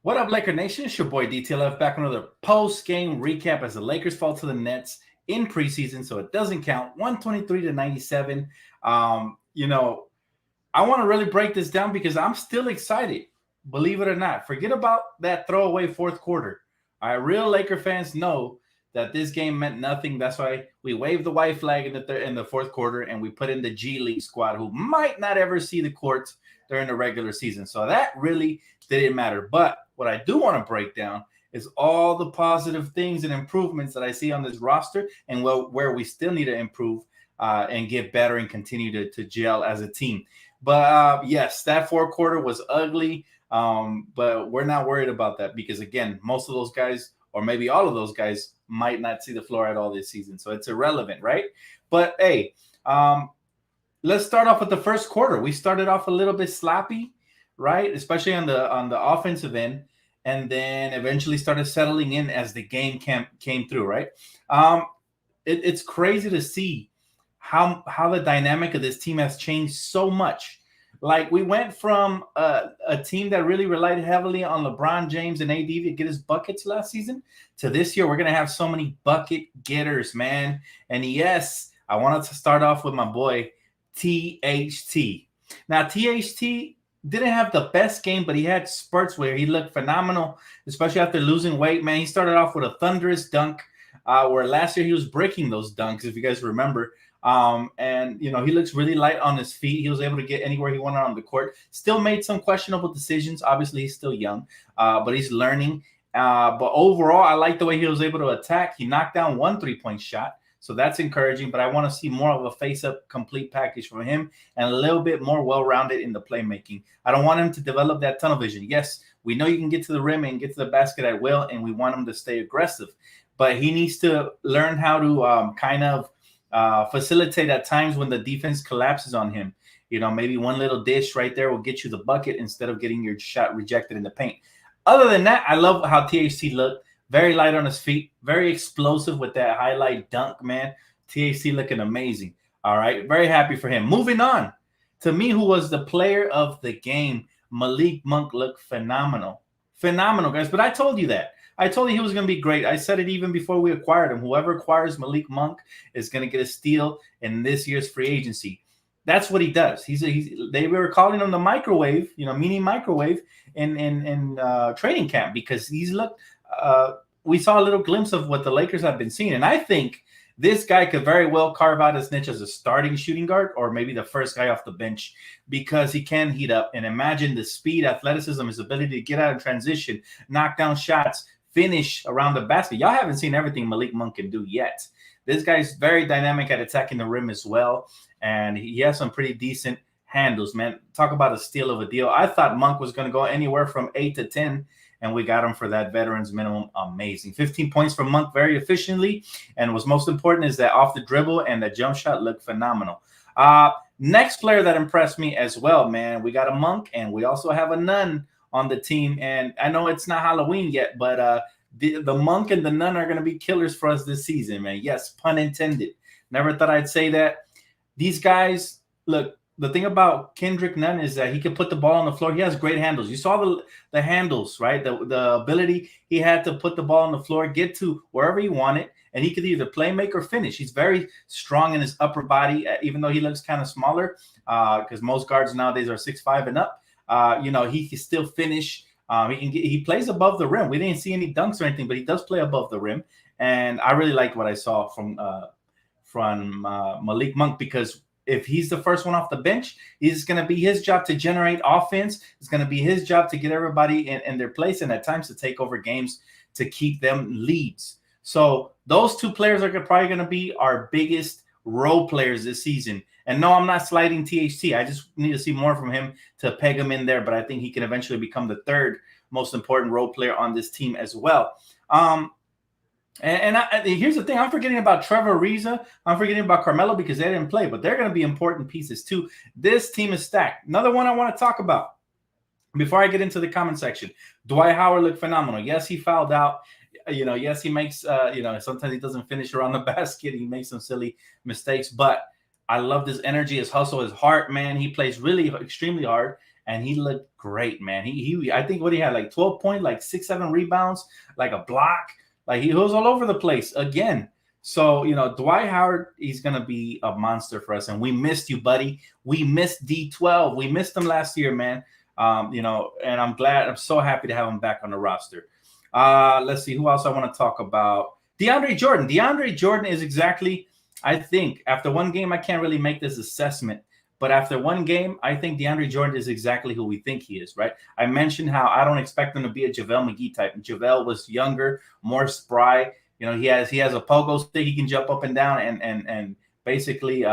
What up, Laker Nation? It's your boy DTLF back on another post-game recap as the Lakers fall to the Nets in preseason, so it doesn't count. 123-97. I want to really break this down because I'm still excited, believe it or not. Forget about that throwaway fourth quarter. All right, real Laker fans know that this game meant nothing. That's why we waved the white flag in the fourth quarter and we put in the G League squad who might not ever see the courts during the regular season. So that really didn't matter. But what I do want to break down is all the positive things and improvements that I see on this roster and where we still need to improve and get better and continue to gel as a team. But yes, that fourth quarter was ugly, but we're not worried about that because, again, most of those guys, or maybe all of those guys, might not see the floor at all this season. So it's irrelevant, right? But, hey, let's start off with the first quarter. We started off a little bit sloppy, right? Especially on the offensive end, and then eventually started settling in as the game came through, right? It's crazy to see how the dynamic of this team has changed so much. Like, we went from a team that really relied heavily on LeBron James and AD to get his buckets last season to this year. We're going to have so many bucket getters, man. And yes, I wanted to start off with my boy, THT. Now, THT didn't have the best game, but he had spurts where he looked phenomenal, especially after losing weight, man. He started off with a thunderous dunk where last year he was breaking those dunks, if you guys remember. And he looks really light on his feet. He was able to get anywhere he wanted on the court. Still made some questionable decisions. Obviously, he's still young, but he's learning. But overall, I like the way he was able to attack. He knocked down one 3-point shot, so that's encouraging. But I want to see more of a face-up complete package from him and a little bit more well-rounded in the playmaking. I don't want him to develop that tunnel vision. Yes, we know you can get to the rim and get to the basket at will, and we want him to stay aggressive. But he needs to learn how to facilitate at times when the defense collapses on him. Maybe one little dish right there will get you the bucket instead of getting your shot rejected in the paint. Other than that, I love how THC looked. Very light on his feet. Very explosive with that highlight dunk, man. THC looking amazing. All right. Very happy for him. Moving on. To me, who was the player of the game, Malik Monk looked phenomenal. Phenomenal, guys. But I told you that. I told you he was going to be great. I said it even before we acquired him. Whoever acquires Malik Monk is going to get a steal in this year's free agency. That's what he does. They were calling him the microwave, mini microwave in training camp because he's looked. We saw a little glimpse of what the Lakers have been seeing, and I think this guy could very well carve out his niche as a starting shooting guard or maybe the first guy off the bench because he can heat up. And imagine the speed, athleticism, his ability to get out of transition, knock down shots, finish around the basket. Y'all haven't seen everything Malik Monk can do yet. This guy's very dynamic at attacking the rim as well, and he has some pretty decent handles, man. Talk about a steal of a deal. I thought Monk was going to go anywhere from 8 to 10, and we got him for that veterans minimum. Amazing. 15 points from Monk very efficiently, and what's most important is that off the dribble and the jump shot looked phenomenal. Next player that impressed me as well, man, we got a Monk, and we also have a Nunn on the team. And I know it's not Halloween yet, but the Monk and the Nunn are going to be killers for us this season, man. Yes, pun intended. Never thought I'd say that. These guys, look, the thing about Kendrick Nunn is that he can put the ball on the floor. He has great handles. You saw the handles, right? The ability he had to put the ball on the floor, get to wherever he wanted, and he could either play, make, or finish. He's very strong in his upper body, even though he looks kind of smaller because most guards nowadays are 6'5" and up. He can still finish. He plays above the rim. We didn't see any dunks or anything, but he does play above the rim. And I really liked what I saw from Malik Monk because if he's the first one off the bench, it's going to be his job to generate offense. It's going to be his job to get everybody in their place and at times to take over games to keep them leads. So those two players are probably going to be our biggest role players this season. And no, I'm not sliding THT. I just need to see more from him to peg him in there. But I think he can eventually become the third most important role player on this team as well. Here's the thing. I'm forgetting about Trevor Ariza. I'm forgetting about Carmelo because they didn't play. But they're going to be important pieces too. This team is stacked. Another one I want to talk about before I get into the comment section. Dwight Howard looked phenomenal. Yes, he fouled out. Yes, he makes, sometimes he doesn't finish around the basket. He makes some silly mistakes. But I love his energy, his hustle, his heart, man. He plays really extremely hard. and he looked great, man. I think what he had like 12 points, like 6, 7 rebounds, like a block, like he was all over the place again. So, Dwight Howard, he's going to be a monster for us. And we missed you, buddy. We missed D12. We missed him last year, man. And I'm so happy to have him back on the roster. Let's see who else I want to talk about. DeAndre Jordan. DeAndre Jordan is exactly, I think, after one game, I can't really make this assessment. But after one game, I think DeAndre Jordan is exactly who we think he is, right? I mentioned how I don't expect him to be a JaVale McGee type. JaVale was younger, more spry. He has a pogo stick. He can jump up and down and basically,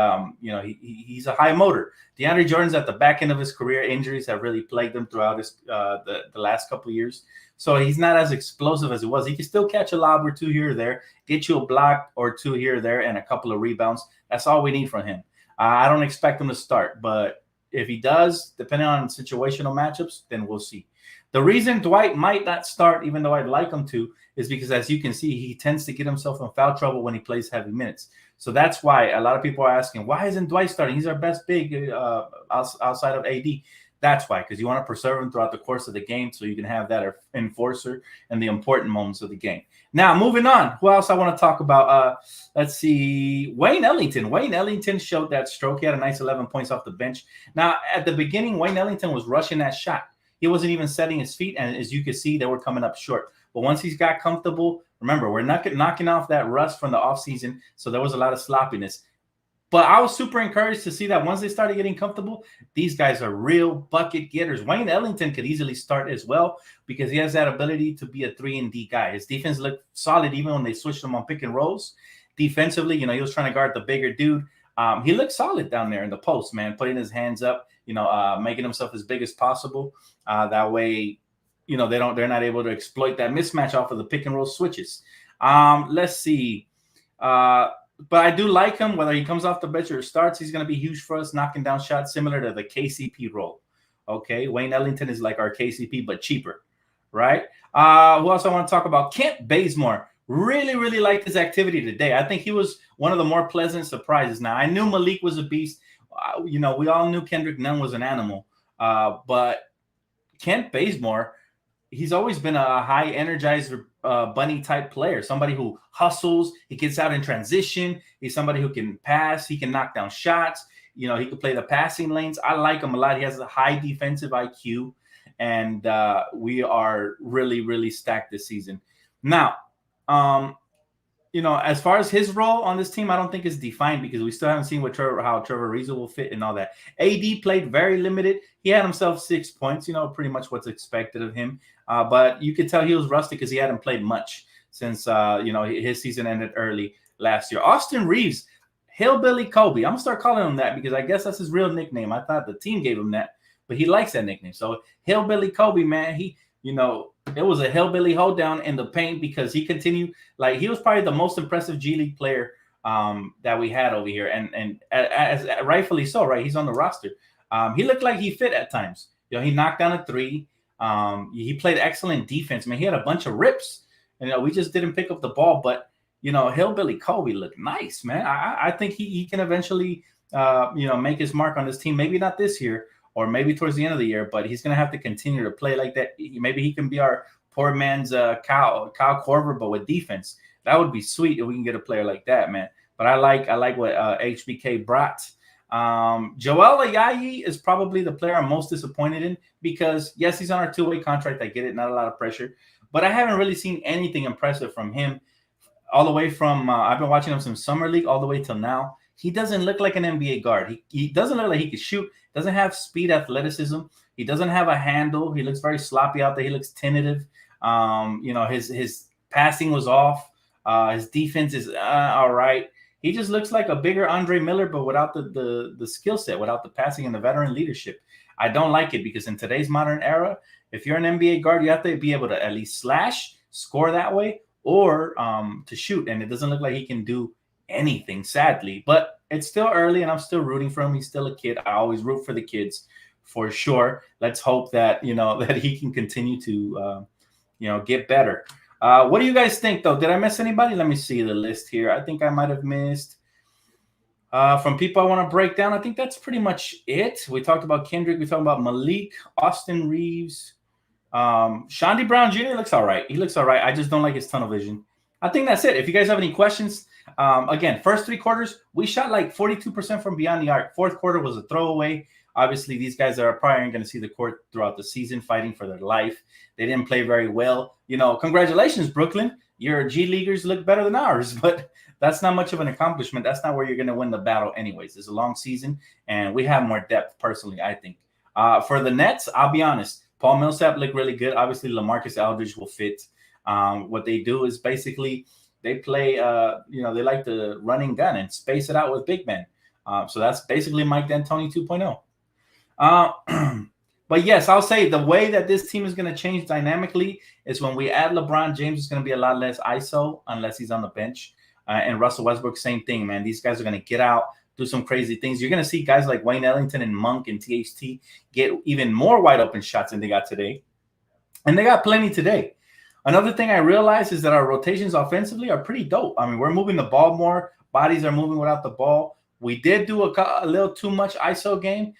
he's a high motor. DeAndre Jordan's at the back end of his career. Injuries have really plagued him throughout the last couple of years. So he's not as explosive as he was. He can still catch a lob or two here or there, get you a block or two here or there, and a couple of rebounds. That's all we need from him. I don't expect him to start, but if he does, depending on situational matchups, then we'll see. The reason Dwight might not start, even though I'd like him to, is because, as you can see, he tends to get himself in foul trouble when he plays heavy minutes. So that's why a lot of people are asking, why isn't Dwight starting? He's our best big outside of AD. That's why, because you want to preserve him throughout the course of the game so you can have that enforcer in the important moments of the game. Now, moving on. Who else I want to talk about? Let's see. Wayne Ellington. Wayne Ellington showed that stroke. He had a nice 11 points off the bench. Now, at the beginning, Wayne Ellington was rushing that shot. He wasn't even setting his feet, and as you can see, they were coming up short. But once he's got comfortable, remember, we're not knocking off that rust from the offseason, so there was a lot of sloppiness. But I was super encouraged to see that once they started getting comfortable, these guys are real bucket getters. Wayne Ellington could easily start as well because he has that ability to be a 3-and-D guy. His defense looked solid even when they switched him on pick and rolls. Defensively, he was trying to guard the bigger dude. He looked solid down there in the post, man, putting his hands up, making himself as big as possible. That way, they're not able to exploit that mismatch off of the pick and roll switches. Let's see. But I do like him. Whether he comes off the bench or starts, he's going to be huge for us, knocking down shots similar to the KCP role. Okay, Wayne Ellington is like our KCP, but cheaper, right? Who else I want to talk about? Kent Bazemore. Really, really liked his activity today. I think he was one of the more pleasant surprises. Now, I knew Malik was a beast. We all knew Kendrick Nunn was an animal. But Kent Bazemore, he's always been a high energized bunny type player, somebody who hustles, he gets out in transition, he's somebody who can pass, he can knock down shots, he can play the passing lanes. I like him a lot. He has a high defensive IQ, and we are really, really stacked this season. Now, as far as his role on this team, I don't think it's defined because we still haven't seen how Trevor Ariza will fit and all that. AD played very limited. He had himself 6 points, pretty much what's expected of him. But you could tell he was rusty because he hadn't played much since, his season ended early last year. Austin Reeves, Hillbilly Kobe. I'm going to start calling him that because I guess that's his real nickname. I thought the team gave him that, but he likes that nickname. So Hillbilly Kobe, man, it was a hillbilly hold down in the paint because he continued, he was probably the most impressive G League player that we had over here. And as rightfully so, right? He's on the roster. He looked like he fit at times. He knocked down a three. He played excellent defense. Man, he had a bunch of rips. And, we just didn't pick up the ball. But, Hillbilly Kobe looked nice, man. I think he can eventually, make his mark on this team. Maybe not this year or maybe towards the end of the year, but he's going to have to continue to play like that. Maybe he can be our poor man's Kyle Korver, but with defense. That would be sweet if we can get a player like that, man. But I like what HBK brought. Joel Ayayi is probably the player I'm most disappointed in because, yes, he's on our two-way contract. I get it, not a lot of pressure. But I haven't really seen anything impressive from him all the way from I've been watching him since Summer League all the way till now. He doesn't look like an NBA guard. He doesn't look like he could shoot. Doesn't have speed, athleticism. He doesn't have a handle. He looks very sloppy out there. He looks tentative. His passing was off. His defense is all right. He just looks like a bigger Andre Miller, but without the skill set, without the passing and the veteran leadership. I don't like it because in today's modern era, if you're an NBA guard, you have to be able to at least slash, score that way, or to shoot. And it doesn't look like he can do anything, sadly. But it's still early, and I'm still rooting for him. He's still a kid. I always root for the kids, for sure. Let's hope that that he can continue to get better. What do you guys think, though? Did I miss anybody? Let me see the list here. I think I might have missed. From people I want to break down, I think that's pretty much it. We talked about Kendrick. We talked about Malik, Austin Reeves. Shandy Brown Jr. looks all right. He looks all right. I just don't like his tunnel vision. I think that's it. If you guys have any questions, again, first 3 quarters, we shot like 42% from beyond the arc. Fourth quarter was a throwaway. Obviously, these guys are probably going to see the court throughout the season, fighting for their life. They didn't play very well. Congratulations, Brooklyn. Your G Leaguers look better than ours, but that's not much of an accomplishment. That's not where you're going to win the battle anyways. It's a long season, and we have more depth, personally, I think. For the Nets, I'll be honest. Paul Millsap looked really good. Obviously, LaMarcus Aldridge will fit. What they do is basically they play, they like to run and gun and space it out with big men. So that's basically Mike D'Antoni 2.0. But yes, I'll say the way that this team is going to change dynamically is when we add LeBron James, it's going to be a lot less ISO unless he's on the bench. And Russell Westbrook, same thing, man. These guys are going to get out, do some crazy things. You're going to see guys like Wayne Ellington and Monk and THT get even more wide open shots than they got today. And they got plenty today. Another thing I realized is that our rotations offensively are pretty dope. I mean, we're moving the ball more. Bodies are moving without the ball. We did do a little too much ISO game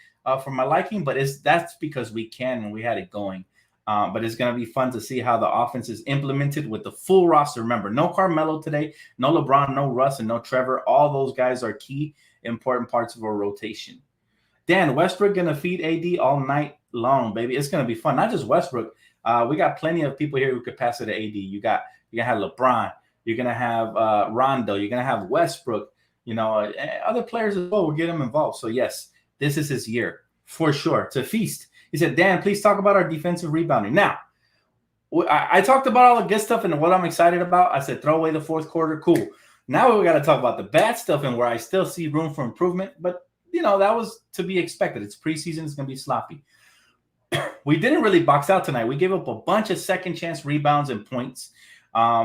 for my liking, but that's because we can and we had it going. But it's going to be fun to see how the offense is implemented with the full roster. Remember, no Carmelo today, no LeBron, no Russ, and no Trevor. All those guys are key, important parts of our rotation. Dan, Westbrook going to feed AD all night long, baby. It's going to be fun. Not just Westbrook. We got plenty of people here who could pass it to AD. You're going to have LeBron. You're going to have Rondo. You're going to have Westbrook. Other players as well will get him involved. So, yes, this is his year for sure to feast. He said, Dan, please talk about our defensive rebounding. Now, I talked about all the good stuff and what I'm excited about. I said, throw away the fourth quarter. Cool. Now we got to talk about the bad stuff and where I still see room for improvement. But, that was to be expected. It's preseason. It's going to be sloppy. We didn't really box out tonight. We gave up a bunch of second chance rebounds and points.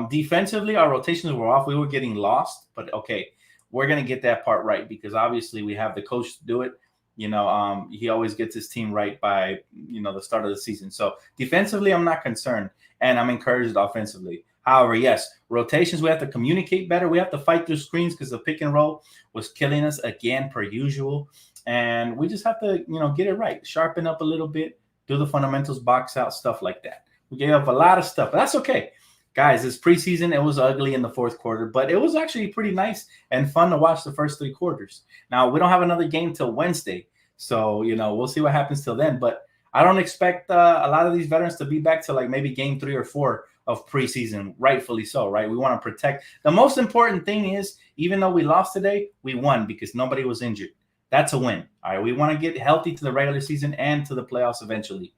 Defensively, our rotations were off. We were getting lost. But, okay, we're going to get that part right because obviously we have the coach to do it. He always gets his team right by, the start of the season. So defensively, I'm not concerned, and I'm encouraged offensively. However, yes, rotations, we have to communicate better. We have to fight through screens because the pick and roll was killing us again, per usual. And we just have to, get it right, sharpen up a little bit, do the fundamentals, box out, stuff like that. We gave up a lot of stuff, but that's okay. Guys, it's preseason. It was ugly in the fourth quarter, but it was actually pretty nice and fun to watch the first 3 quarters. Now, we don't have another game till Wednesday, so, we'll see what happens till then. But I don't expect a lot of these veterans to be back to like maybe game 3 or 4 of preseason, rightfully so, right? We want to protect. The most important thing is, even though we lost today, we won because nobody was injured. That's a win, all right? We want to get healthy to the regular season and to the playoffs eventually.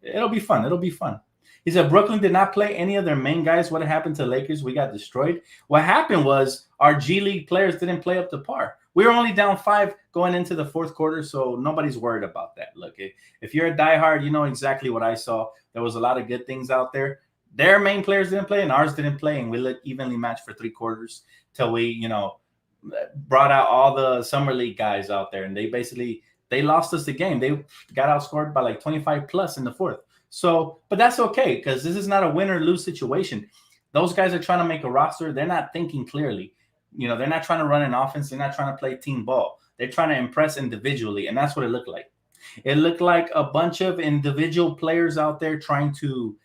It'll be fun. It'll be fun. He said Brooklyn did not play any of their main guys. What happened to Lakers? We got destroyed. What happened was our G League players didn't play up to par. We were only down 5 going into the fourth quarter, so nobody's worried about that. Look, if you're a diehard, you know exactly what I saw. There was a lot of good things out there. Their main players didn't play, and ours didn't play, and we looked evenly matched for 3 quarters till we, brought out all the summer league guys out there, and they lost us the game. They got outscored by like 25 plus in the fourth. So, but that's okay because this is not a win or lose situation. Those guys are trying to make a roster. They're not thinking clearly. They're not trying to run an offense. They're not trying to play team ball. They're trying to impress individually, and that's what it looked like. It looked like a bunch of individual players out there trying to,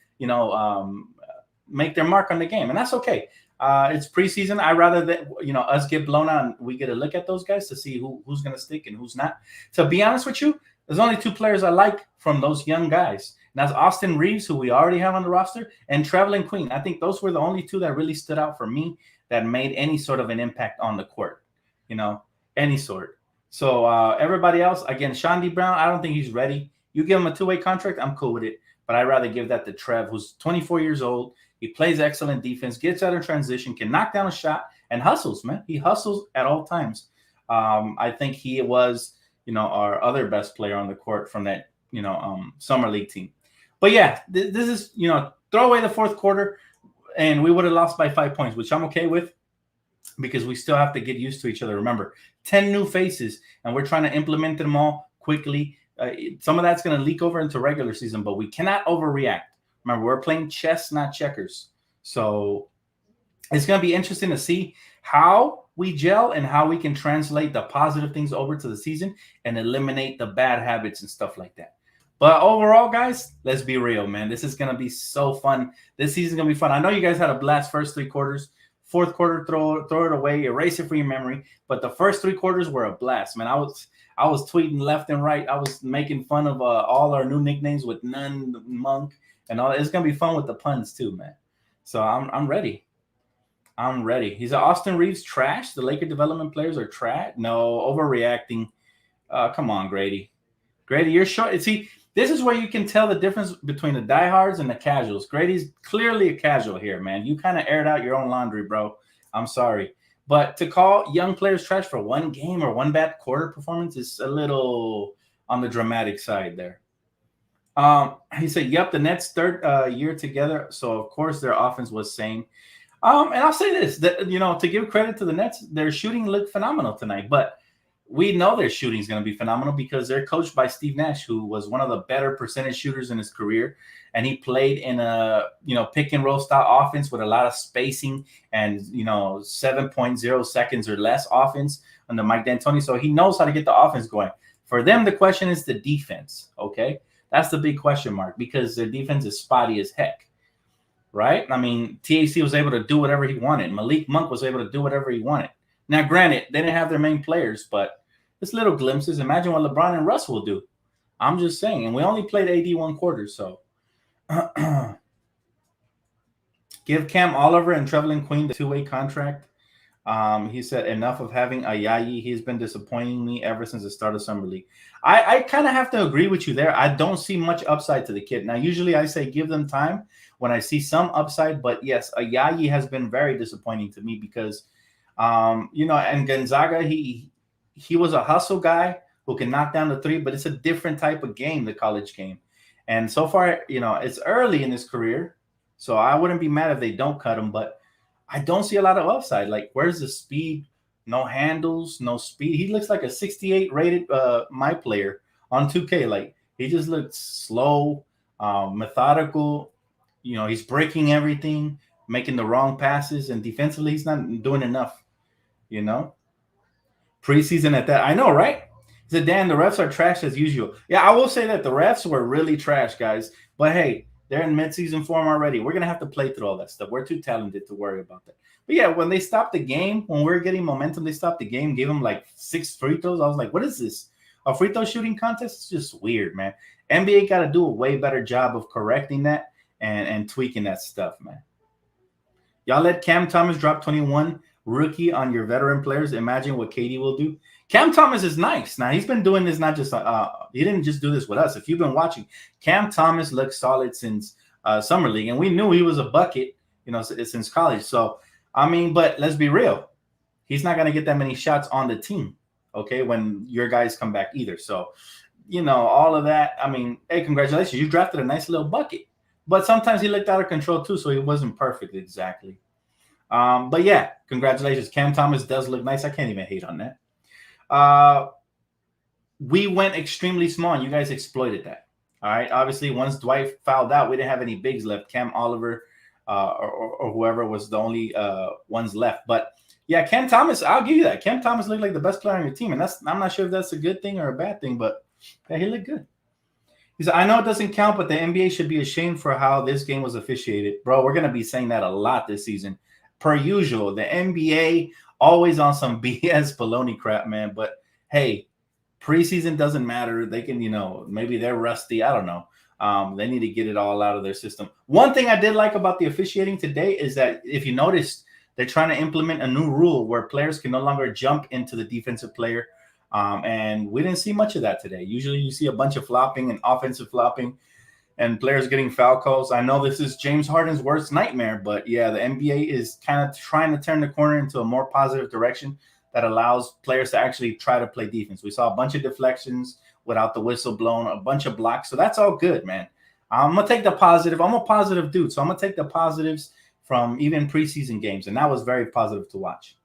make their mark on the game, and that's okay. It's preseason. I'd rather that us get blown out and we get a look at those guys to see who's going to stick and who's not. To be honest with you, there's only 2 players I like from those young guys. And that's Austin Reeves, who we already have on the roster, and Trevelyan Queen. I think those were the only 2 that really stood out for me that made any sort of an impact on the court, any sort. So everybody else, again, Shandy Brown, I don't think he's ready. You give him a 2-way contract, I'm cool with it. But I'd rather give that to Trev, who's 24 years old. He plays excellent defense, gets out of transition, can knock down a shot, and hustles, man. He hustles at all times. I think he was, our other best player on the court from that, summer league team. But yeah, this is, throw away the fourth quarter, and we would have lost by 5 points, which I'm okay with because we still have to get used to each other. Remember, 10 new faces, and we're trying to implement them all quickly. Some of that's going to leak over into regular season, but we cannot overreact. Remember, we're playing chess, not checkers. So It's going to be interesting to see how we gel and how we can translate the positive things over to the season and eliminate the bad habits and stuff like that. But overall, guys, let's be real, man. This is going to be so fun. This season's going to be fun. I know you guys had a blast first 3 quarters. Fourth quarter, throw it away, erase it from your memory. But the first 3 quarters were a blast, man. I was tweeting left and right. I was making fun of all our new nicknames with Nunn, Monk, and all. It's going to be fun with the puns too, man. So I'm ready. I'm ready. He's Austin Reeves trash. The Laker development players are trash. No, overreacting. Come on, Grady. Grady, you're short. See, this is where you can tell the difference between the diehards and the casuals. Grady's clearly a casual here, man. You kind of aired out your own laundry, bro. I'm sorry. But to call young players trash for one game or one bad quarter performance is a little on the dramatic side there. He said, yep, the Nets' third year together. So, of course, their offense was sane. And I'll say this, that, to give credit to the Nets, their shooting looked phenomenal tonight. But we know their shooting is going to be phenomenal because they're coached by Steve Nash, who was one of the better percentage shooters in his career. And he played in a, pick and roll style offense with a lot of spacing and, 7.0 seconds or less offense under Mike D'Antoni. So he knows how to get the offense going. For them, the question is the defense. Okay. That's the big question mark because their defense is spotty as heck. Right? I mean, TAC was able to do whatever he wanted. Malik Monk was able to do whatever he wanted. Now, granted, they didn't have their main players, but it's little glimpses. Imagine what LeBron and Russ will do. I'm just saying. And we only played AD 1 quarter, so. Give Cam Oliver and Trevelyan Queen the 2-way contract. He said, enough of having Ayayi. He's been disappointing me ever since the start of Summer League. I kind of have to agree with you there. I don't see much upside to the kid. Now, usually I say give them time when I see some upside. But, yes, Ayayi has been very disappointing to me because, and Gonzaga, he was a hustle guy who can knock down the three, but it's a different type of game, the college game. And so far, it's early in his career, so I wouldn't be mad if they don't cut him, but I don't see a lot of upside. Like, where's the speed? No handles, no speed. He looks like a 68 rated my player on 2K. Like, he just looks slow, methodical. He's breaking everything, making the wrong passes, and defensively, he's not doing enough. Preseason at that. I know, right? He said, Dan, the refs are trash as usual. Yeah, I will say that the refs were really trash, guys. But, hey, they're in midseason form already. We're going to have to play through all that stuff. We're too talented to worry about that. But, yeah, when they stopped the game, when we were getting momentum, they stopped the game, gave them like 6 free throws. I was like, what is this? A free throw shooting contest? It's just weird, man. NBA got to do a way better job of correcting that and tweaking that stuff, man. Y'all let Cam Thomas drop 21 rookie on your veteran players. Imagine what KD will do. Cam Thomas is nice. Now, he's been doing this not just he didn't just do this with us. If you've been watching, Cam Thomas looks solid since Summer League, and we knew he was a bucket, since college. So, I mean, but let's be real. He's not going to get that many shots on the team, okay, when your guys come back either. So, all of that. I mean, hey, congratulations. You drafted a nice little bucket. But sometimes he looked out of control too, so he wasn't perfect exactly. But yeah, congratulations. Cam Thomas does look nice. I can't even hate on that. We went extremely small, and you guys exploited that. All right. Obviously, once Dwight fouled out, we didn't have any bigs left. Cam Oliver or whoever was the only ones left. But yeah, Cam Thomas, I'll give you that. Cam Thomas looked like the best player on your team, and I'm not sure if that's a good thing or a bad thing, but yeah, he looked good. He said, I know it doesn't count, but the NBA should be ashamed for how this game was officiated. Bro, we're going to be saying that a lot this season. Per usual, the NBA always on some BS baloney crap, man. But, hey, preseason doesn't matter. They can, maybe they're rusty. I don't know. They need to get it all out of their system. One thing I did like about the officiating today is that if you noticed, they're trying to implement a new rule where players can no longer jump into the defensive player. And we didn't see much of that today. Usually you see a bunch of flopping and offensive flopping and players getting foul calls. I know this is James Harden's worst nightmare, but yeah, the NBA is kind of trying to turn the corner into a more positive direction that allows players to actually try to play defense. We saw a bunch of deflections without the whistle blown, a bunch of blocks. So that's all good, man. I'm going to take the positive. I'm a positive dude. So I'm going to take the positives from even preseason games. And that was very positive to watch.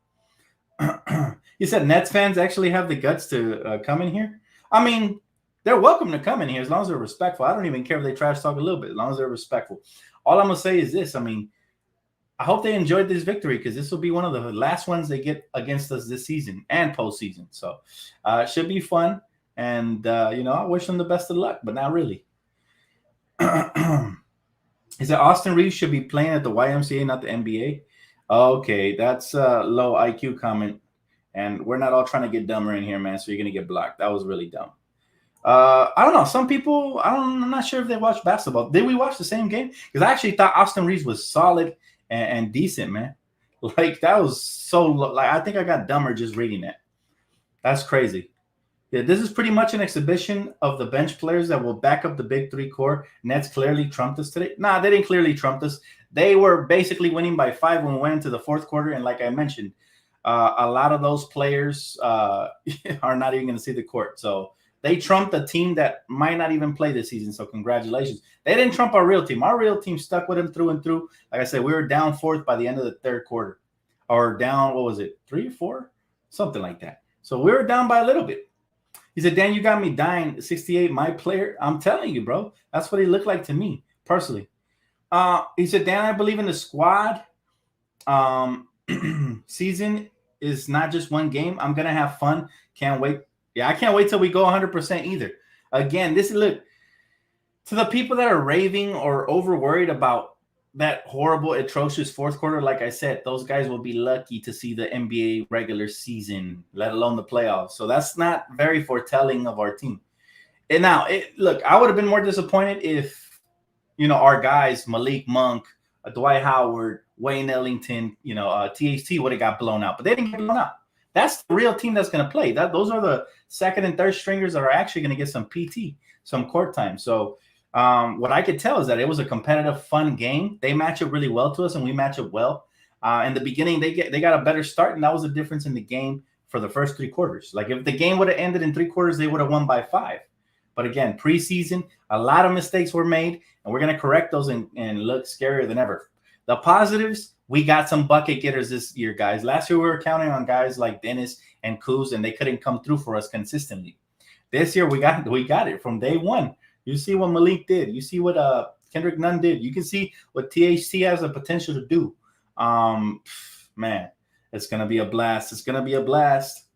You said Nets fans actually have the guts to come in here? I mean, they're welcome to come in here as long as they're respectful. I don't even care if they trash talk a little bit, as long as they're respectful. All I'm going to say is this. I mean, I hope they enjoyed this victory because this will be one of the last ones they get against us this season and postseason. So it should be fun. And, I wish them the best of luck, but not really. Is that Austin Reeves should be playing at the YMCA, not the NBA? Okay, that's a low IQ comment. And we're not all trying to get dumber in here, man. So you're going to get blocked. That was really dumb. I don't know. Some people, I'm not sure if they watch basketball. Did we watch the same game? Because I actually thought Austin Reeves was solid and decent, man. Like, that was so low. Like, I think I got dumber just reading that. That's crazy. Yeah, this is pretty much an exhibition of the bench players that will back up the big three core. Nets clearly trumped us today. Nah, they didn't clearly trump us. They were basically winning by 5 when we went into the fourth quarter. And like I mentioned, a lot of those players are not even going to see the court. So they trumped a team that might not even play this season. So congratulations. They didn't trump our real team. Our real team stuck with them through and through. Like I said, we were down 4th by the end of the third quarter. Or down, 3 or 4? Something like that. So we were down by a little bit. He said, Dan, you got me dying. 68, my player. I'm telling you, bro. That's what he looked like to me, personally. He said, Dan, I believe in the squad. Season is not just one game. I'm going to have fun. Can't wait. Yeah, I can't wait till we go 100% either. Again, look, to the people that are raving or over worried about that horrible, atrocious fourth quarter, like I said, those guys will be lucky to see the NBA regular season, let alone the playoffs. So that's not very foretelling of our team. And now, look, I would have been more disappointed if, our guys, Malik Monk, Dwight Howard, Wayne Ellington, THT would have got blown out. But they didn't get blown out. That's the real team that's going to play. Those are the second and third stringers that are actually going to get some PT, some court time. So what I could tell is that it was a competitive, fun game. They match up really well to us, and we match up well. In the beginning, they got a better start, and that was the difference in the game for the first 3 quarters. Like, if the game would have ended in 3 quarters, they would have won by 5. But again, preseason, a lot of mistakes were made, and we're going to correct those and look scarier than ever. The positives, we got some bucket getters this year, guys. Last year, we were counting on guys like Dennis and Kuz, and they couldn't come through for us consistently. This year, we got it from day one. You see what Malik did. You see what Kendrick Nunn did. You can see what THC has the potential to do. Man, it's going to be a blast. It's going to be a blast.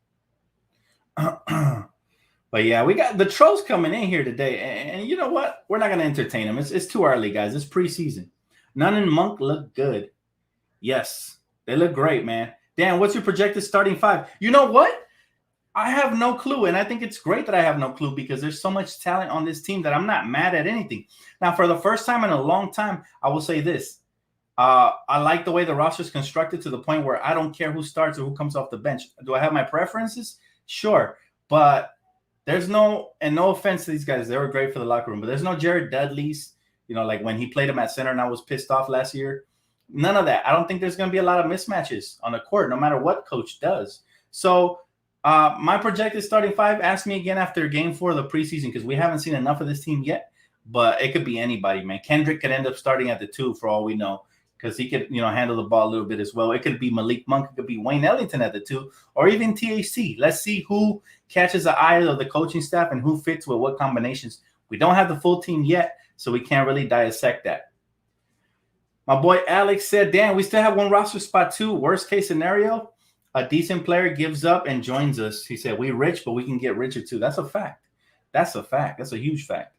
But, yeah, we got the trolls coming in here today. And you know what? We're not going to entertain them. It's too early, guys. It's preseason. Nunn and Monk look good. Yes, they look great, man. Dan, what's your projected starting 5? You know what? I have no clue, and I think it's great that I have no clue because there's so much talent on this team that I'm not mad at anything. Now, for the first time in a long time, I will say this. I like the way the roster is constructed to the point where I don't care who starts or who comes off the bench. Do I have my preferences? Sure, but there's no offense to these guys. They were great for the locker room, but there's no Jared Dudleys, like when he played him at center and I was pissed off last year. None of that. I don't think there's going to be a lot of mismatches on the court, no matter what coach does. So my projected starting 5, ask me again after game 4 of the preseason because we haven't seen enough of this team yet, but it could be anybody, man. Kendrick could end up starting at the 2 for all we know because he could, handle the ball a little bit as well. It could be Malik Monk. It could be Wayne Ellington at the 2 or even THC. Let's see who catches the eye of the coaching staff and who fits with what combinations. We don't have the full team yet, so we can't really dissect that. My boy Alex said, Dan, we still have one roster spot too. Worst case scenario, a decent player gives up and joins us. He said, we rich, but we can get richer too. That's a fact. That's a fact. That's a huge fact.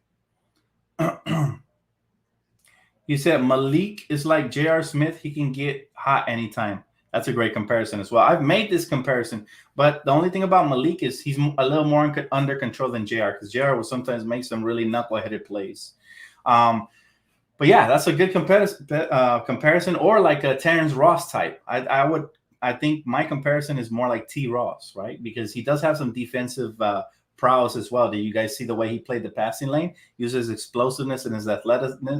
He said, Malik is like J.R. Smith. He can get hot anytime. That's a great comparison as well. I've made this comparison, but the only thing about Malik is he's a little more under control than J.R. because J.R. will sometimes make some really knuckleheaded plays. But yeah, that's a good comparison or like a Terrence Ross type. I think my comparison is more like T. Ross, right? Because he does have some defensive prowess as well. Did you guys see the way he played the passing lane? Uses explosiveness and his athleticism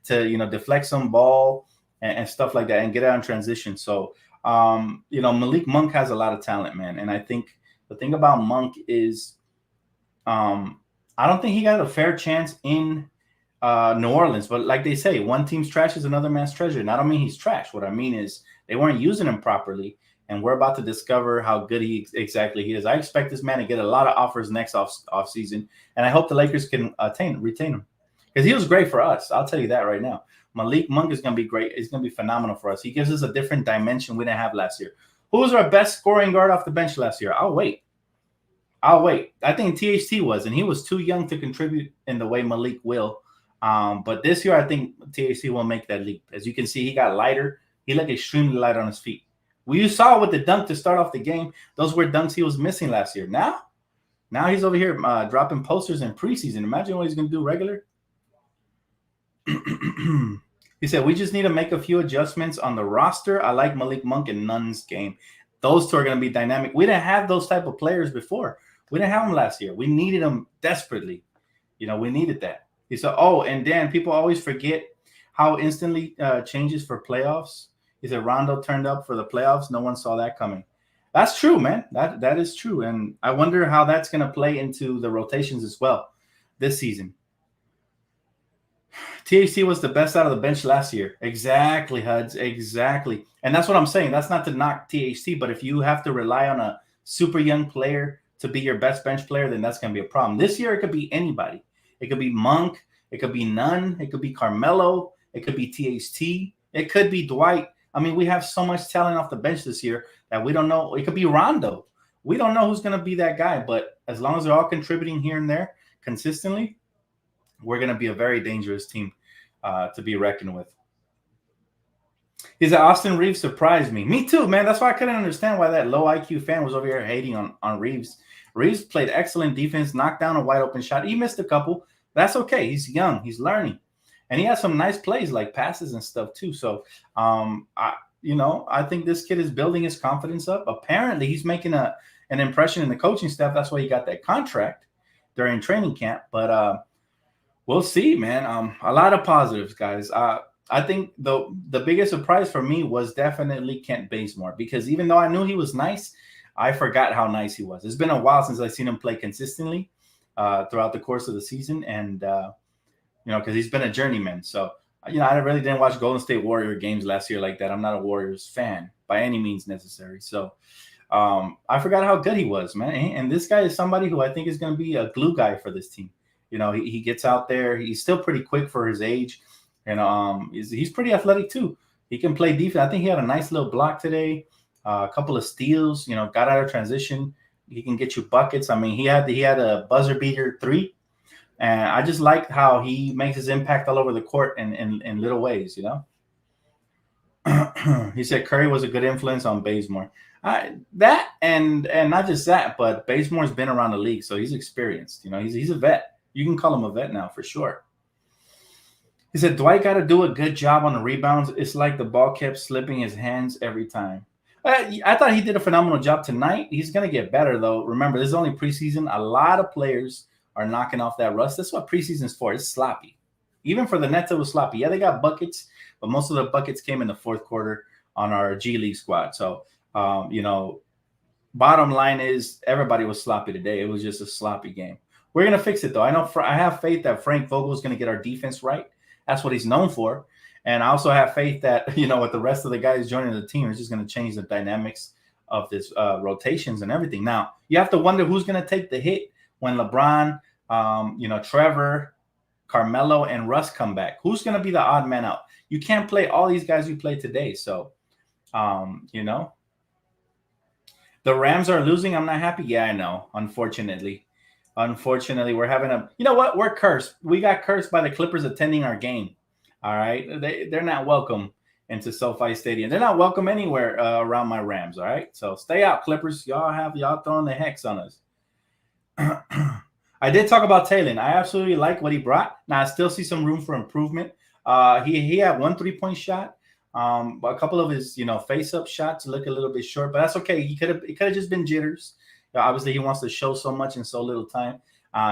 to, deflect some ball and stuff like that and get out in transition. So, Malik Monk has a lot of talent, man. And I think the thing about Monk is I don't think he got a fair chance in New Orleans. But like they say, one team's trash is another man's treasure. And I don't mean he's trash. What I mean is they weren't using him properly. And we're about to discover how good he is. I expect this man to get a lot of offers next off season. And I hope the Lakers can retain him. because he was great for us. I'll tell you that right now. Malik Monk is going to be great. He's going to be phenomenal for us. He gives us a different dimension we didn't have last year. Who was our best scoring guard off the bench last year? I'll wait. I think THT was, and he was too young to contribute in the way Malik will. But this year, I think THT will make that leap. As you can see, he got lighter. He looked extremely light on his feet. You saw with the dunk to start off the game. Those were dunks he was missing last year. Now he's over here dropping posters in preseason. Imagine what he's going to do regular. He said, we just need to make a few adjustments on the roster. I like Malik Monk and Nunn's game. Those two are going to be dynamic. We didn't have those type of players before. We didn't have them last year. We needed them desperately. We needed that. He said, and Dan, people always forget how instantly changes for playoffs. He said, Rondo turned up for the playoffs. No one saw that coming. That's true, man. That is true. And I wonder how that's going to play into the rotations as well this season. THC was the best out of the bench last year. Exactly, Huds. Exactly. And that's what I'm saying. That's not to knock THC, but if you have to rely on a super young player to be your best bench player, then that's going to be a problem. This year, it could be anybody. It could be Monk. It could be Nunn. It could be Carmelo. It could be THT. It could be Dwight. I mean, we have so much talent off the bench this year that we don't know. It could be Rondo. We don't know who's going to be that guy, but as long as they're all contributing here and there consistently, we're going to be a very dangerous team to be reckoned with. He said, Austin Reeves surprised me. Me too, man. That's why I couldn't understand why that low IQ fan was over here hating on Reeves. Reeves played excellent defense, knocked down a wide open shot. He missed a couple. That's okay. He's young. He's learning. And he has some nice plays like passes and stuff too. So, I think this kid is building his confidence up. Apparently, he's making an impression in the coaching staff. That's why he got that contract during training camp. But we'll see, man. A lot of positives, guys. I think the biggest surprise for me was definitely Kent Bazemore, because even though I knew he was nice, I forgot how nice he was. It's been a while since I've seen him play consistently throughout the course of the season, and because he's been a journeyman. So I really didn't watch Golden State Warrior games last year like that. I'm not a Warriors fan by any means necessary. So I forgot how good he was, man. And this guy is somebody who I think is going to be a glue guy for this team. He gets out there. He's still pretty quick for his age. And he's pretty athletic too. He can play defense. I think he had a nice little block today, a couple of steals. Got out of transition. He can get you buckets. I mean, he had a buzzer beater 3, and I just like how he makes his impact all over the court in little ways. He said Curry was a good influence on Bazemore. That and not just that, but Bazemore's been around the league, so he's experienced. He's a vet. You can call him a vet now for sure. He said, Dwight got to do a good job on the rebounds. It's like the ball kept slipping his hands every time. I thought he did a phenomenal job tonight. He's going to get better, though. Remember, this is only preseason. A lot of players are knocking off that rust. That's what preseason's for. It's sloppy. Even for the Nets, it was sloppy. Yeah, they got buckets, but most of the buckets came in the fourth quarter on our G League squad. So, bottom line is everybody was sloppy today. It was just a sloppy game. We're going to fix it, though. I have faith that Frank Vogel is going to get our defense right. That's what he's known for. And I also have faith that, with the rest of the guys joining the team, it's just going to change the dynamics of this rotations and everything. Now, you have to wonder who's going to take the hit when LeBron, Trevor, Carmelo, and Russ come back. Who's going to be the odd man out? You can't play all these guys you played today. So, the Rams are losing. I'm not happy. Yeah, I know. Unfortunately, we're having we're cursed. We got cursed by the Clippers attending our game. All right. They're not welcome into SoFi Stadium. They're not welcome anywhere around my Rams. All right. So stay out, Clippers. Y'all throwing the hex on us. I did talk about Taylor. I absolutely like what he brought. Now I still see some room for improvement. He had 1 3-point shot. But a couple of his, face-up shots look a little bit short, but that's okay. It could have just been jitters. Obviously, he wants to show so much in so little time.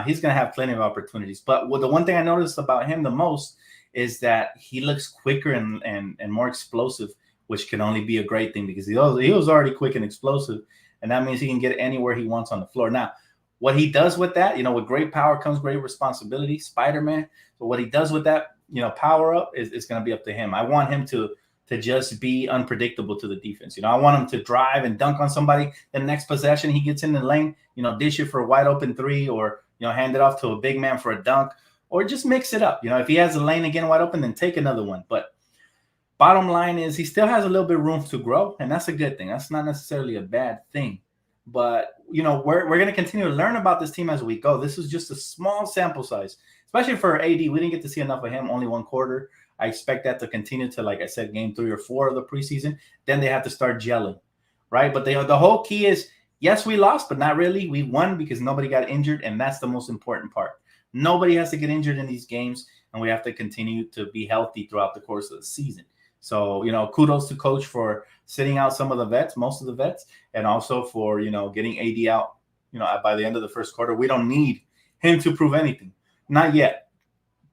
He's going to have plenty of opportunities. But the one thing I noticed about him the most is that he looks quicker and more explosive, which can only be a great thing because he was already quick and explosive, and that means he can get anywhere he wants on the floor. Now, what he does with that, with great power comes great responsibility, Spider-Man. But what he does with that, power up is going to be up to him. I want him to just be unpredictable to the defense. I want him to drive and dunk on somebody. The next possession, he gets in the lane, dish it for a wide open 3 or, hand it off to a big man for a dunk. or just mix it up. If he has a lane again wide open, then take another one. But bottom line is he still has a little bit of room to grow, and that's a good thing. That's not necessarily a bad thing. But, we're going to continue to learn about this team as we go. This is just a small sample size, especially for AD. We didn't get to see enough of him, only one quarter. I expect that to continue to, like I said, game 3 or 4 of the preseason. Then they have to start gelling, right? But the whole key is, yes, we lost, but not really. We won because nobody got injured, and that's the most important part. Nobody has to get injured in these games, and we have to continue to be healthy throughout the course of the season. So, kudos to Coach for sitting out some of the vets, most of the vets, and also for, getting AD out, by the end of the first quarter. We don't need him to prove anything. Not yet.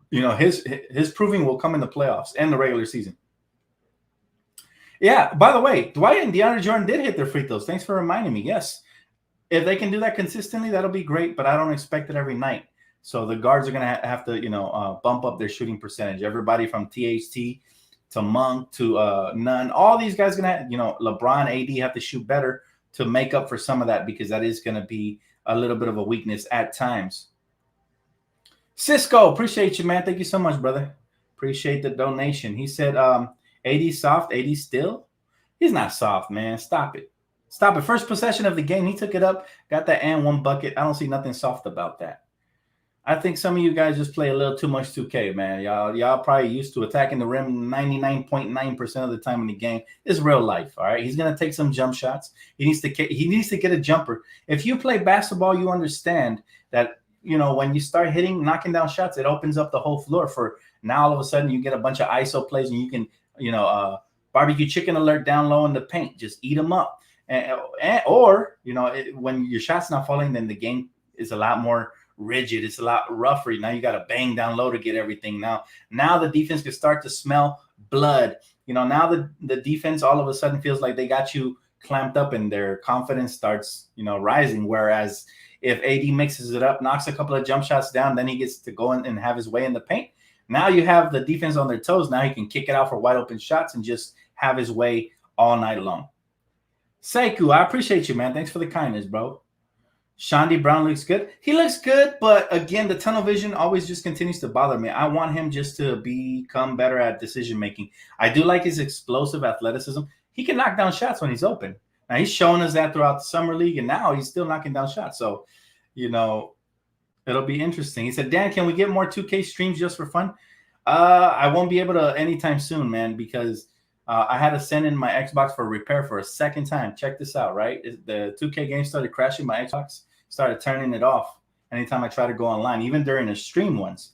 His proving will come in the playoffs and the regular season. Yeah, by the way, Dwight and DeAndre Jordan did hit their free throws. Thanks for reminding me. Yes. If they can do that consistently, that'll be great, but I don't expect it every night. So the guards are going to have to, bump up their shooting percentage. Everybody from THT to Monk to Nunn, all these guys are going to, LeBron, AD have to shoot better to make up for some of that, because that is going to be a little bit of a weakness at times. Cisco, appreciate you, man. Thank you so much, brother. Appreciate the donation. He said, AD soft, AD still? He's not soft, man. Stop it. Stop it. First possession of the game, he took it up, got that and one bucket. I don't see nothing soft about that. I think some of you guys just play a little too much 2K, man. Y'all probably used to attacking the rim 99.9% of the time in the game. It's real life, all right? He's going to take some jump shots. He needs to get a jumper. If you play basketball, you understand that, when you start knocking down shots, it opens up the whole floor for now. All of a sudden, you get a bunch of ISO plays, and you can, barbecue chicken alert down low in the paint. Just eat them up. Or, when your shot's not falling, then the game is a lot more rigid. It's a lot rougher. Now you got to bang down low to get everything. Now the defense can start to smell blood. Now the defense all of a sudden feels like they got you clamped up, and their confidence starts, rising. Whereas if AD mixes it up, knocks a couple of jump shots down, then he gets to go in and have his way in the paint. Now you have the defense on their toes. Now he can kick it out for wide open shots and just have his way all night long. Sekou, I appreciate you, man. Thanks for the kindness, bro. Shandy Brown looks good. He looks good, but again, the tunnel vision always just continues to bother me. I want him just to become better at decision making. I do like his explosive athleticism. He can knock down shots when he's open. Now, he's shown us that throughout the summer league, and now he's still knocking down shots. So, it'll be interesting. He said, Dan, can we get more 2K streams just for fun? I won't be able to anytime soon, man, because I had to send in my Xbox for repair for a second time. Check this out, right? The 2K game started crashing. My Xbox started turning it off anytime I try to go online, even during a stream once.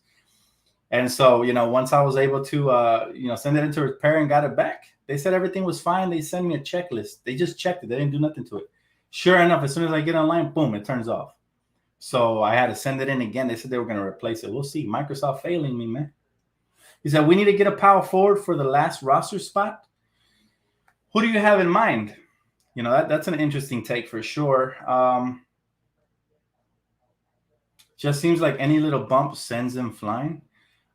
And so, once I was able to, send it into repair and got it back, they said everything was fine. They sent me a checklist. They just checked it. They didn't do nothing to it. Sure enough, as soon as I get online, boom, it turns off. So I had to send it in again. They said they were going to replace it. We'll see. Microsoft failing me, man. He said, we need to get a power forward for the last roster spot. Who do you have in mind? That's an interesting take for sure. Just seems like any little bump sends them flying.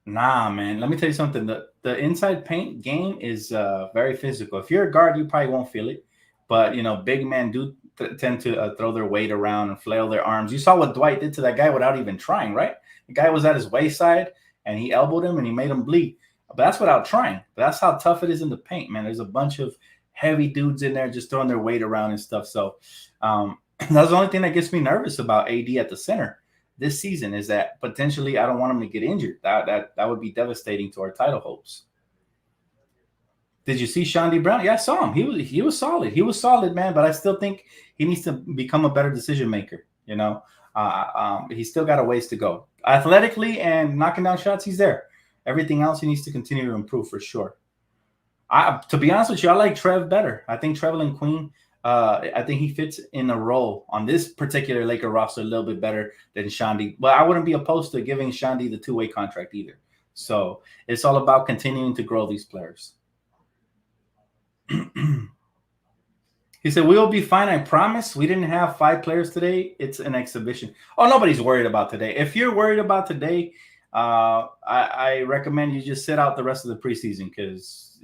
Nah, man. Let me tell you something. The inside paint game is very physical. If you're a guard, you probably won't feel it. But, big men do tend to throw their weight around and flail their arms. You saw what Dwight did to that guy without even trying, right? The guy was at his wayside, and he elbowed him, and he made him bleed. But that's without trying. But that's how tough it is in the paint, man. There's a bunch of heavy dudes in there just throwing their weight around and stuff. So that's the only thing that gets me nervous about AD at the center this season, is that potentially I don't want him to get injured. That would be devastating to our title hopes. Did you see Shandy Brown? Yeah, I saw him. He was solid. He was solid, man. But I still think he needs to become a better decision maker. He's still got a ways to go. Athletically and knocking down shots, he's there. Everything else, he needs to continue to improve for sure. To be honest with you, I like Trev better. I think Trevelin Queen, I think he fits in a role on this particular Laker roster a little bit better than Shandy. But I wouldn't be opposed to giving Shandy the two-way contract either. So it's all about continuing to grow these players. He said, we'll be fine, I promise. We didn't have 5 players today. It's an exhibition. Oh, nobody's worried about today. If you're worried about today, I recommend you just sit out the rest of the preseason, because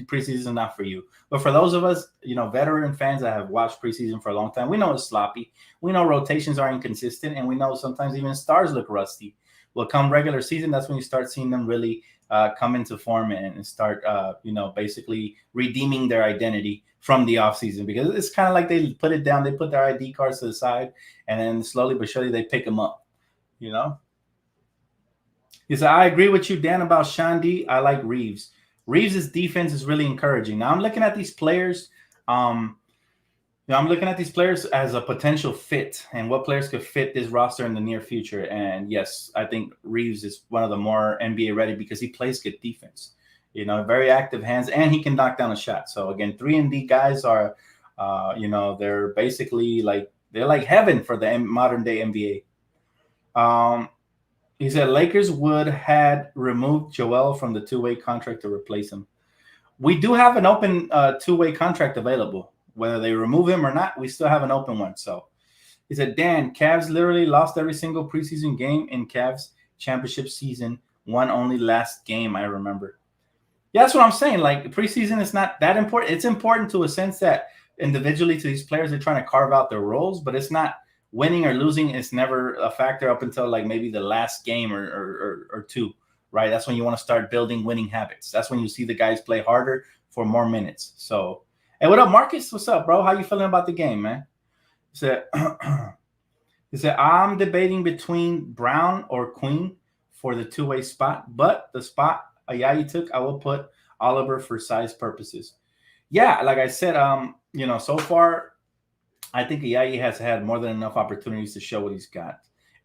preseason is not for you. But for those of us, veteran fans that have watched preseason for a long time, we know it's sloppy. We know rotations are inconsistent, and we know sometimes even stars look rusty. Well, come regular season, that's when you start seeing them really come into form and start, basically redeeming their identity from the offseason, because it's kind of like they put it down. They put their ID cards to the side, and then slowly but surely they pick them up, you know? He said, I agree with you, Dan, about Shandy. I like Reeves. Reeves' defense is really encouraging. Now I'm looking at these players. I'm looking at these players as a potential fit and what players could fit this roster in the near future. And yes, I think Reeves is one of the more NBA ready because he plays good defense. Very active hands, and he can knock down a shot. So again, 3-and-D guys are, they're basically they're like heaven for the modern day NBA. He said Lakers would had removed Joel from the two-way contract to replace him. We do have an open two-way contract available. Whether they remove him or not, we still have an open one. So he said, Dan, Cavs literally lost every single preseason game in Cavs championship season. Won only last game, I remember. Yeah, that's what I'm saying. Like, preseason is not that important. It's important to a sense that individually to these players, they're trying to carve out their roles, but it's not winning or losing. It's never a factor up until like maybe the last game or two, right? That's when you want to start building winning habits. That's when you see the guys play harder for more minutes. So, hey, what up, Marcus? What's up, bro? How you feeling about the game, man? He said, I'm debating between Brown or Queen for the two-way spot, but the spot Ayayi took, I will put Oliver for size purposes. Yeah, like I said, so far, I think Ayayi has had more than enough opportunities to show what he's got,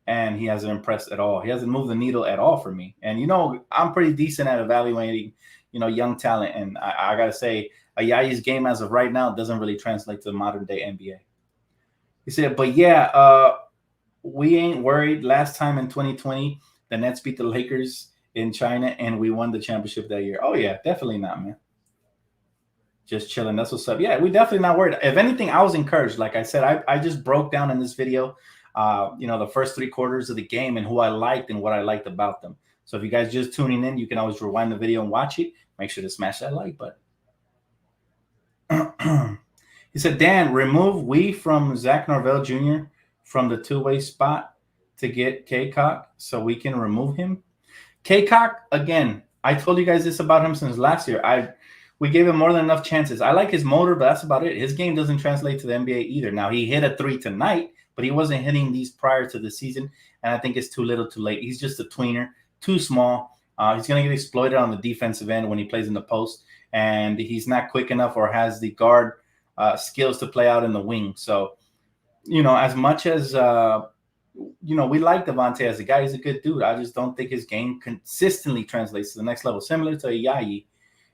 and he hasn't impressed at all. He hasn't moved the needle at all for me. And, I'm pretty decent at evaluating, young talent, and I got to say, Ayayi's game as of right now doesn't really translate to the modern day NBA. He said, but yeah, we ain't worried. Last time in 2020, the Nets beat the Lakers in China and we won the championship that year. Oh yeah, definitely not, man. Just chilling. That's what's up. Yeah, we definitely not worried. If anything, I was encouraged. Like I said, I just broke down in this video, the first 3 quarters of the game and who I liked and what I liked about them. So if you guys just tuning in, you can always rewind the video and watch it. Make sure to smash that like button. He said, Dan, remove from Zach Norvell Jr. from the two-way spot to get K-Cock so we can remove him. K-Cock, again, I told you guys this about him since last year. We gave him more than enough chances. I like his motor, but that's about it. His game doesn't translate to the NBA either. Now, he hit a 3 tonight, but he wasn't hitting these prior to the season, and I think it's too little too late. He's just a tweener, too small. He's going to get exploited on the defensive end when he plays in the post, and he's not quick enough or has the guard skills to play out in the wing. So, as much as, we like Devontae as a guy, he's a good dude. I just don't think his game consistently translates to the next level, similar to Ayayi.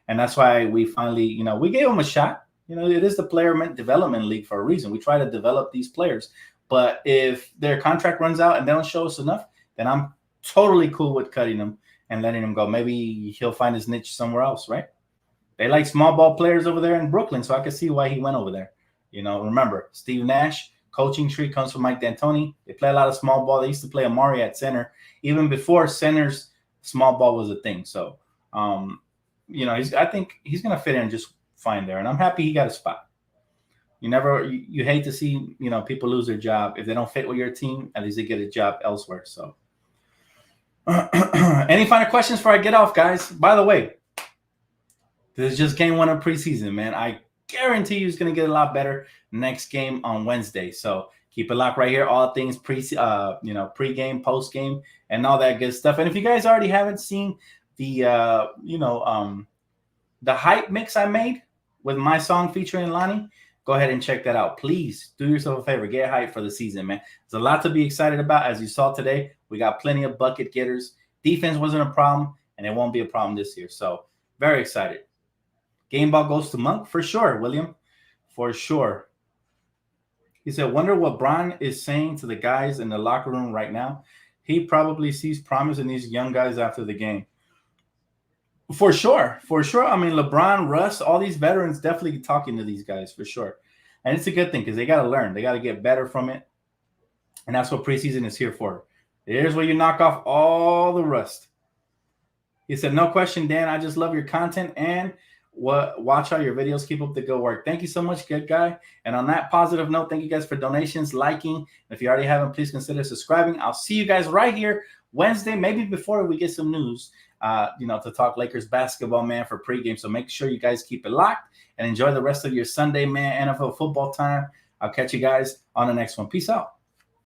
And that's why we finally, we gave him a shot. It is the player development league for a reason. We try to develop these players. But if their contract runs out and they don't show us enough, then I'm totally cool with cutting them and letting him go. Maybe he'll find his niche somewhere else, right? They like small ball players over there in Brooklyn, so I can see why he went over there. Remember, Steve Nash, coaching tree comes from Mike D'Antoni. They play a lot of small ball. They used to play Amari at center, even before center's small ball was a thing. So, I think he's going to fit in just fine there, and I'm happy he got a spot. You hate to see, people lose their job. If they don't fit with your team, at least they get a job elsewhere. So, any final questions before I get off, guys? By the way, this is just game 1 of preseason, man. I guarantee you it's going to get a lot better next game on Wednesday. So keep it locked right here. All things pre-game, post-game, and all that good stuff. And if you guys already haven't seen the hype mix I made with my song featuring Lonnie, go ahead and check that out. Please do yourself a favor. Get hyped for the season, man. There's a lot to be excited about. As you saw today, we got plenty of bucket getters. Defense wasn't a problem, and it won't be a problem this year. So very excited. Game ball goes to Monk for sure, William. For sure. He said, wonder what Bron is saying to the guys in the locker room right now. He probably sees promise in these young guys after the game. For sure. For sure. I mean, LeBron, Russ, all these veterans definitely talking to these guys for sure. And it's a good thing because they got to learn. They got to get better from it. And that's what preseason is here for. Here's where you knock off all the rust. He said, no question, Dan. I just love your content and watch all your videos. Keep up the good work. Thank you so much, good guy. And on that positive note, thank you guys for donations, liking. If you already haven't, please consider subscribing. I'll see you guys right here Wednesday, maybe before we get some news, to talk Lakers basketball, man, for pregame. So make sure you guys keep it locked and enjoy the rest of your Sunday, man, NFL football time. I'll catch you guys on the next one. Peace out.